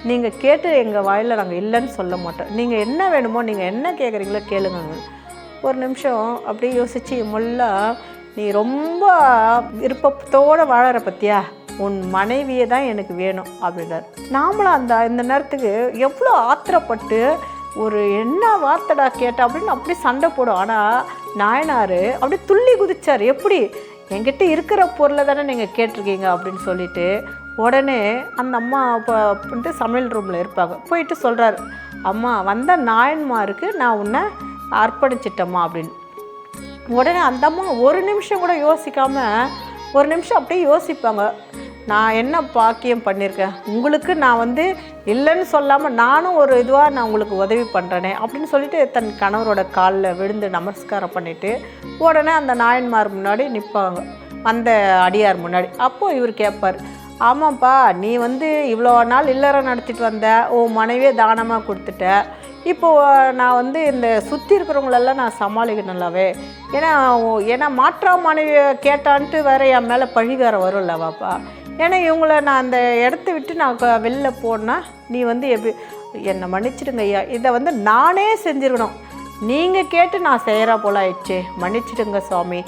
நீங்கள் கேட்டு எங்கள் வாயில் நாங்கள் இல்லைன்னு சொல்ல மாட்டோம். நீங்கள் என்ன வேணுமோ, நீங்கள் என்ன கேட்குறீங்களோ கேளுங்க. ஒரு நிமிஷம் அப்படியே யோசித்து, முல்லா நீ ரொம்ப விருப்பத்தோடு வாழற பற்றியா, உன் மனைவியை தான் எனக்கு வேணும் அப்படின்றார். நாமளும் இந்த நேரத்துக்கு எவ்வளோ ஆத்திரப்பட்டு ஒரு என்ன வார்த்தைடா கேட்டா அப்படின்னு அப்படி சண்டை போடும். ஆனால் நாயனார் அப்படி துள்ளி குதிச்சார். எப்படி, என்கிட்ட இருக்கிற பொருளை தானே நீங்கள் கேட்டிருக்கீங்க அப்படின்னு சொல்லிட்டு உடனே அந்த அம்மா இப்போ சமையல் ரூமில் இருப்பாங்க, போயிட்டு சொல்கிறாரு, அம்மா வந்த நாயன்மாருக்கு நான் உன்னை அர்ப்பணிச்சிட்டம்மா அப்படின்னு. உடனே அந்த அம்மா ஒரு நிமிஷம் கூட யோசிக்காமல், ஒரு நிமிஷம் அப்படியே யோசிப்பாங்க, நான் என்ன பாக்கியம் பண்ணியிருக்கேன், உங்களுக்கு நான் இல்லைன்னு சொல்லாமல் நானும் ஒரு இதுவாக நான் உங்களுக்கு உதவி பண்ணுறேனே அப்படின்னு சொல்லிட்டு தன் கணவரோட காலில் விழுந்து நமஸ்காரம் பண்ணிவிட்டு உடனே அந்த நாயன்மார் முன்னாடி நிற்பாங்க, அந்த அடியார் முன்னாடி. அப்போது இவர் கேட்பார், ஆமாப்பா நீ இவ்வளோ நாள் இல்லறம் நடத்திட்டு வந்த, உன் மனைவியே தானமாக கொடுத்துட்ட, இப்போது நான் இந்த சுற்றி இருக்கிறவங்களெல்லாம் நான் சமாளிக்கணும்லவே, ஏன்னா மாற்றா மனைவி கேட்டான்ட்டு வேறு என் மேலே பழி வேறு வரும்லவாப்பா, ஏன்னா இவங்கள நான் அந்த இடத்த விட்டு நான் வெளில போனால் நீ எப்படி என்னை மன்னிச்சிடுங்க ஐயா, இதை நானே செஞ்சுருக்கணும், நீங்கள் கேட்டு நான் செய்கிறா போல ஆயிடுச்சு, மன்னிச்சிடுங்க சுவாமி,